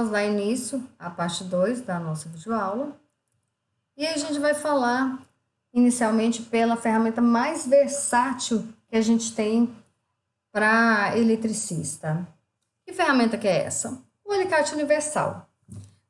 vamos dar início à parte 2 da nossa videoaula. E a gente vai falar inicialmente pela ferramenta mais versátil que a gente tem para eletricista. Que ferramenta que é essa? O alicate universal.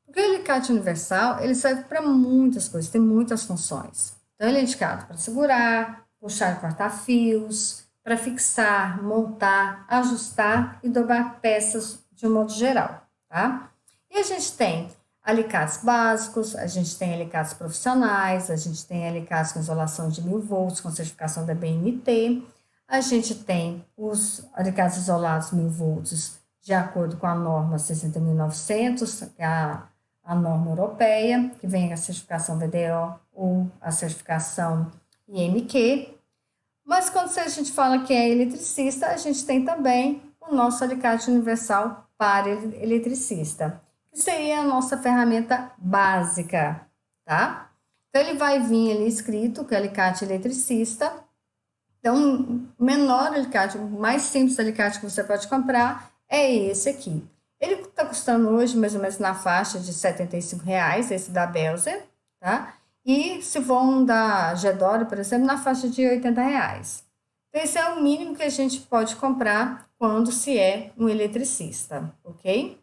Porque o alicate universal, ele serve para muitas coisas, tem muitas funções. Então, ele é indicado para segurar, puxar e cortar fios, para fixar, montar, ajustar e dobrar peças de um modo geral, tá? E a gente tem alicates básicos, a gente tem alicates profissionais, a gente tem alicates com isolação de 1000 volts, com certificação da BNT, a gente tem os alicates isolados 1000 volts de acordo com a norma 60.900, que é a norma europeia, que vem a certificação VDO ou a certificação IMQ. Mas quando a gente fala que é eletricista, a gente tem também o nosso alicate universal para eletricista, que seria a nossa ferramenta básica, tá? Então, ele vai vir ali escrito que é alicate eletricista. Então, o menor alicate, o mais simples alicate que você pode comprar é esse aqui. Ele está custando hoje mais ou menos na faixa de R$ 75,00, esse da Belzer, tá? E se for um da Gedore, por exemplo, na faixa de R$ 80,00. Então, esse é o mínimo que a gente pode comprar quando se é um eletricista, ok?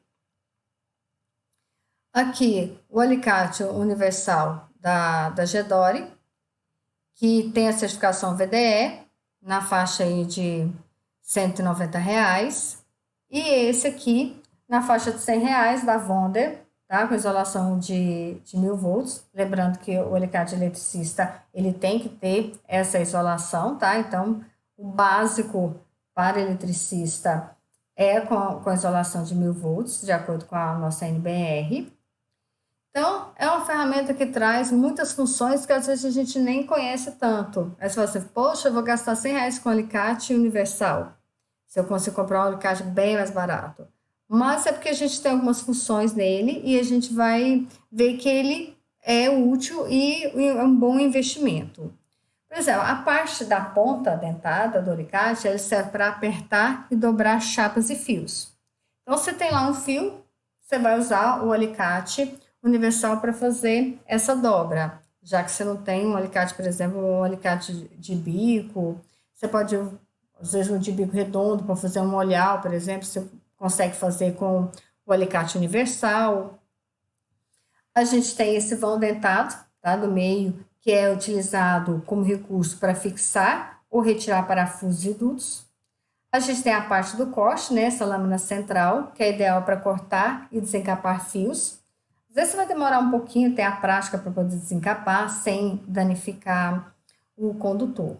Aqui, o alicate universal da Gedore, que tem a certificação VDE, na faixa aí de R$ 190,00. E esse aqui, na faixa de R$ 100,00 da Wonder, tá? Com isolação de 1000 volts. Lembrando que o alicate eletricista, ele tem que ter essa isolação, tá? Então, o básico para eletricista é com isolação de 1000 volts, de acordo com a nossa NBR. Então, é uma ferramenta que traz muitas funções que às vezes a gente nem conhece tanto. Aí você fala assim, poxa, eu vou gastar R$ 100,00 com alicate universal, se eu consigo comprar um alicate bem mais barato. Mas é porque a gente tem algumas funções nele e a gente vai ver que ele é útil e é um bom investimento. Por exemplo, a parte da ponta dentada do alicate, ele serve para apertar e dobrar chapas e fios. Então, você tem lá um fio, você vai usar o alicate universal para fazer essa dobra. Já que você não tem um alicate, por exemplo, um alicate de bico, você pode, às vezes, um de bico redondo para fazer um olhar, por exemplo, você consegue fazer com o alicate universal. A gente tem esse vão dentado, tá, do meio, que é utilizado como recurso para fixar ou retirar parafusos e dutos. A gente tem a parte do corte, né, essa lâmina central, que é ideal para cortar e desencapar fios. Às vezes você vai demorar um pouquinho, ter a prática para poder desencapar, sem danificar o condutor.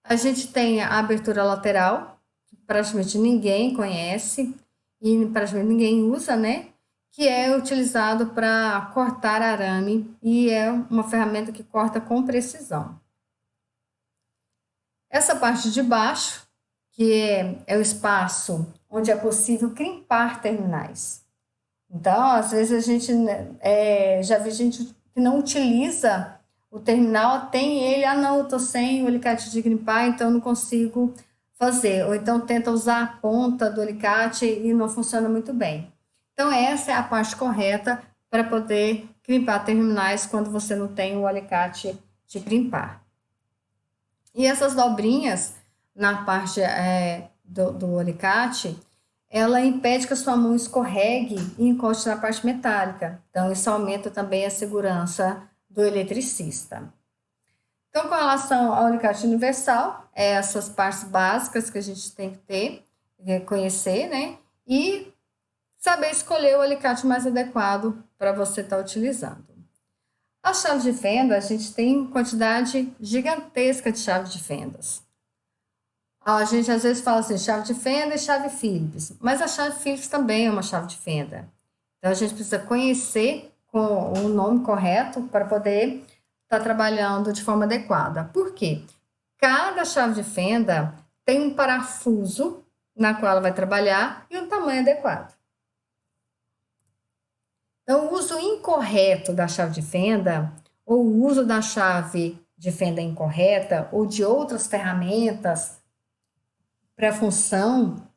A gente tem a abertura lateral, que praticamente ninguém conhece e praticamente ninguém usa, né? Que é utilizado para cortar arame e é uma ferramenta que corta com precisão. Essa parte de baixo, que é o espaço onde é possível crimpar terminais. Então, às vezes a gente já vi gente que não utiliza o terminal, tem ele, não, eu tô sem o alicate de crimpar, então não consigo fazer. Ou então tenta usar a ponta do alicate e não funciona muito bem. Então, essa é a parte correta para poder crimpar terminais quando você não tem o alicate de crimpar. E essas dobrinhas na parte do alicate, ela impede que a sua mão escorregue e encoste na parte metálica. Então, isso aumenta também a segurança do eletricista. Então, com relação ao alicate universal, essas partes básicas que a gente tem que ter, conhecer, né? E saber escolher o alicate mais adequado para você estar utilizando. A chave de fenda, a gente tem quantidade gigantesca de chaves de fendas. A gente às vezes fala assim, chave de fenda e chave Phillips, mas a chave Phillips também é uma chave de fenda. Então, a gente precisa conhecer com o nome correto para poder estar trabalhando de forma adequada. Por quê? Cada chave de fenda tem um parafuso na qual ela vai trabalhar e um tamanho adequado. Então, o uso incorreto da chave de fenda, ou o uso da chave de fenda incorreta, ou de outras ferramentas para função,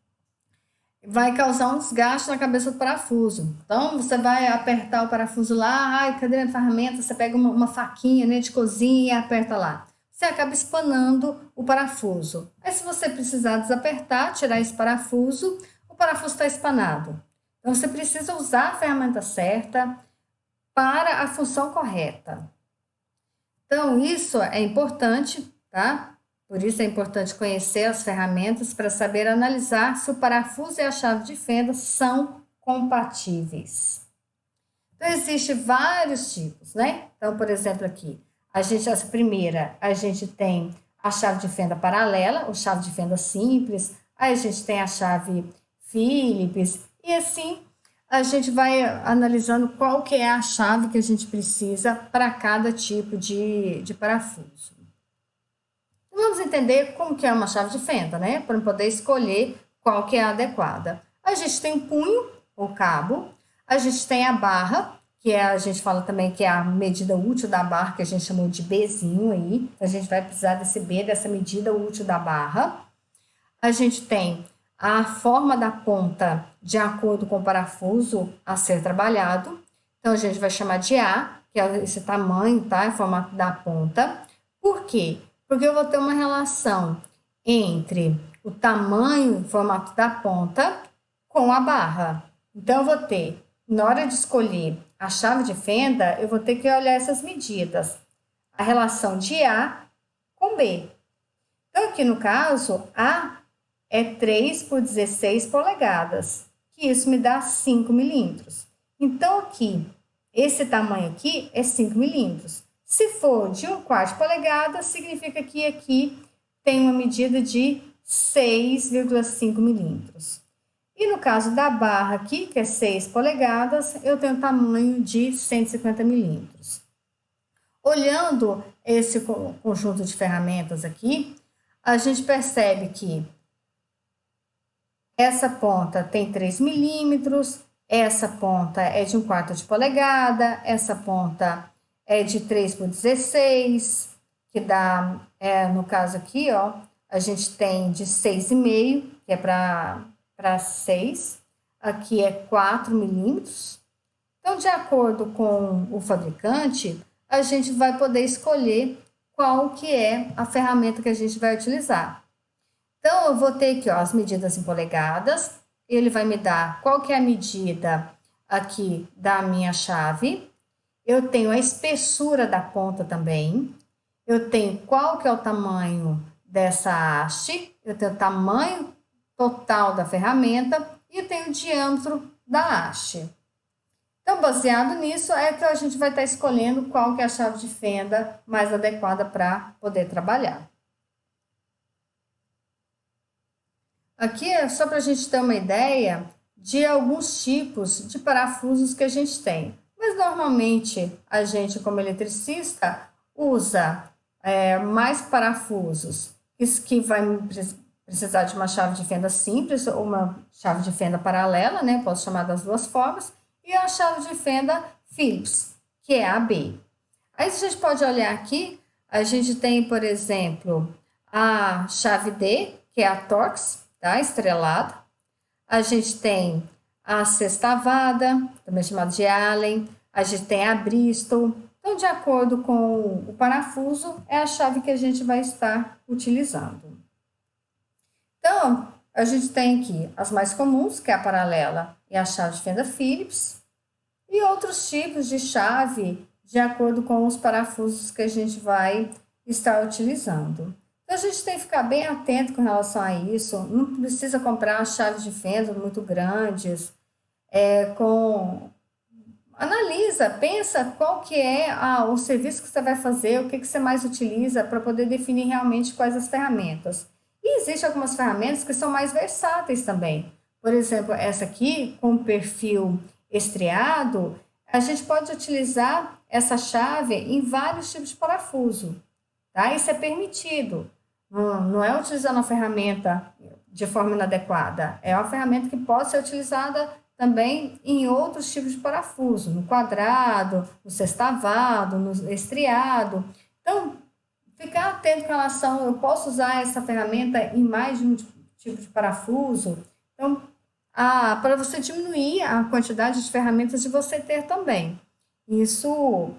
vai causar um desgaste na cabeça do parafuso. Então, você vai apertar o parafuso lá, ai, cadê a ferramenta? Você pega uma faquinha, né, de cozinha e aperta lá. Você acaba espanando o parafuso. Aí, se você precisar desapertar, tirar esse parafuso, o parafuso está espanado. Então, você precisa usar a ferramenta certa para a função correta. Então, isso é importante, tá? Por isso é importante conhecer as ferramentas para saber analisar se o parafuso e a chave de fenda são compatíveis. Então, existem vários tipos, né? Então, por exemplo, aqui, essa primeira, a gente tem a chave de fenda paralela, ou chave de fenda simples, aí a gente tem a chave Phillips, e assim a gente vai analisando qual que é a chave que a gente precisa para cada tipo de parafuso. Vamos entender como que é uma chave de fenda, né? Para poder escolher qual que é a adequada. A gente tem o punho, ou cabo. A gente tem a barra, que a gente fala também que é a medida útil da barra, que a gente chamou de Bzinho aí. A gente vai precisar desse B, dessa medida útil da barra. A gente tem a forma da ponta de acordo com o parafuso a ser trabalhado. Então, a gente vai chamar de A, que é esse tamanho, tá? Em formato da ponta. Por quê? Porque eu vou ter uma relação entre o tamanho, o formato da ponta, com a barra. Então, eu vou ter, na hora de escolher a chave de fenda, eu vou ter que olhar essas medidas. A relação de A com B. Então, aqui no caso, A é 3 por 16 polegadas, que isso me dá 5 milímetros. Então, aqui, esse tamanho aqui é 5 milímetros. Se for de 1/4 polegada, significa que aqui tem uma medida de 6,5 milímetros. E no caso da barra aqui, que é 6 polegadas, eu tenho um tamanho de 150 milímetros. Olhando esse conjunto de ferramentas aqui, a gente percebe que essa ponta tem 3 milímetros, essa ponta é de 1/4 de polegada, essa ponta é de 3 por 16, que dá, no caso aqui, ó, a gente tem de 6,5, que é para 6, aqui é 4 milímetros. Então, de acordo com o fabricante, a gente vai poder escolher qual que é a ferramenta que a gente vai utilizar. Então, eu vou ter aqui, ó, as medidas em polegadas, ele vai me dar qual que é a medida aqui da minha chave, eu tenho a espessura da ponta também, eu tenho qual que é o tamanho dessa haste, eu tenho o tamanho total da ferramenta e eu tenho o diâmetro da haste. Então, baseado nisso, é que a gente vai estar escolhendo qual que é a chave de fenda mais adequada para poder trabalhar. Aqui é só para a gente ter uma ideia de alguns tipos de parafusos que a gente tem. Mas normalmente a gente, como eletricista, usa mais parafusos que vai precisar de uma chave de fenda simples ou uma chave de fenda paralela, né? Posso chamar das duas formas, e a chave de fenda Phillips, que é a B. Aí, se a gente pode olhar aqui, a gente tem, por exemplo, a chave D, que é a Torx, tá? Estrelada. A gente tem a sextavada, também chamada de Allen. A gente tem a Bristol. Então, de acordo com o parafuso, é a chave que a gente vai estar utilizando. Então, a gente tem aqui as mais comuns, que é a paralela e a chave de fenda Phillips, e outros tipos de chave de acordo com os parafusos que a gente vai estar utilizando. Então, a gente tem que ficar bem atento com relação a isso, não precisa comprar chaves de fenda muito grandes, analisa, pensa qual que é o serviço que você vai fazer, o que você mais utiliza para poder definir realmente quais as ferramentas. E existem algumas ferramentas que são mais versáteis também. Por exemplo, essa aqui, com perfil estriado, a gente pode utilizar essa chave em vários tipos de parafuso, tá? Isso é permitido. Não é utilizando a ferramenta de forma inadequada, é uma ferramenta que pode ser utilizada também em outros tipos de parafuso, no quadrado, no sextavado, no estriado. Então, ficar atento com relação, eu posso usar essa ferramenta em mais de um tipo de parafuso. Então, para você diminuir a quantidade de ferramentas de você ter também. Isso,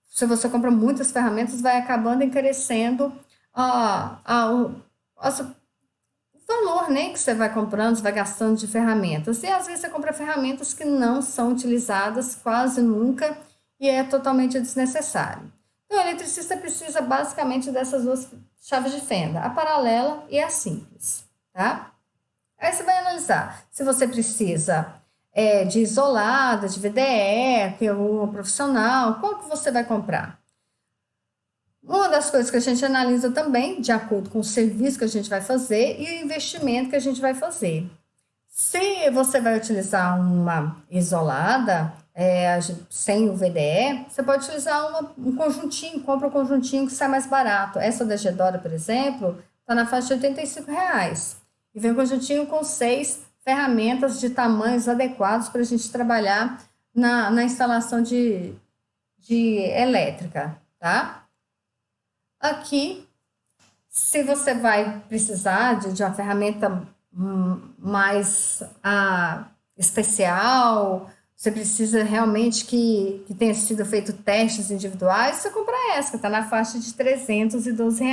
se você compra muitas ferramentas, vai acabando encarecendo o valor, né, que você vai comprando, você vai gastando de ferramentas. E às vezes você compra ferramentas que não são utilizadas quase nunca e é totalmente desnecessário. Então, o eletricista precisa basicamente dessas duas chaves de fenda, a paralela e a simples, tá? Aí você vai analisar se você precisa de isolada, de VDE, que é uma profissional, qual que você vai comprar? Uma das coisas que a gente analisa também, de acordo com o serviço que a gente vai fazer e o investimento que a gente vai fazer. Se você vai utilizar uma isolada, sem o VDE, você pode utilizar um conjuntinho, compra um conjuntinho que sai mais barato. Essa da Gedora, por exemplo, está na faixa de R$ 85. E vem um conjuntinho com 6 ferramentas de tamanhos adequados para a gente trabalhar na instalação de elétrica, tá? Aqui, se você vai precisar de uma ferramenta mais especial, você precisa realmente que tenha sido feito testes individuais, você compra essa, que está na faixa de R$ 312.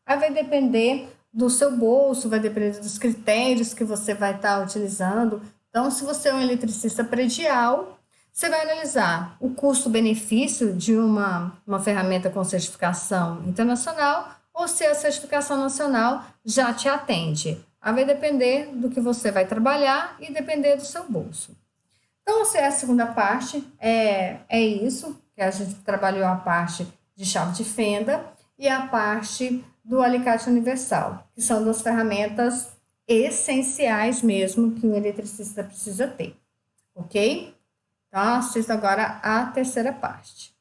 Aí vai depender do seu bolso, vai depender dos critérios que você vai estar utilizando. Então, se você é um eletricista predial, você vai analisar o custo-benefício de uma ferramenta com certificação internacional ou se a certificação nacional já te atende. Aí vai depender do que você vai trabalhar e depender do seu bolso. Então, a segunda parte é isso, que a gente trabalhou a parte de chave de fenda e a parte do alicate universal, que são duas ferramentas essenciais mesmo que um eletricista precisa ter, ok? Então, assista agora a terceira parte.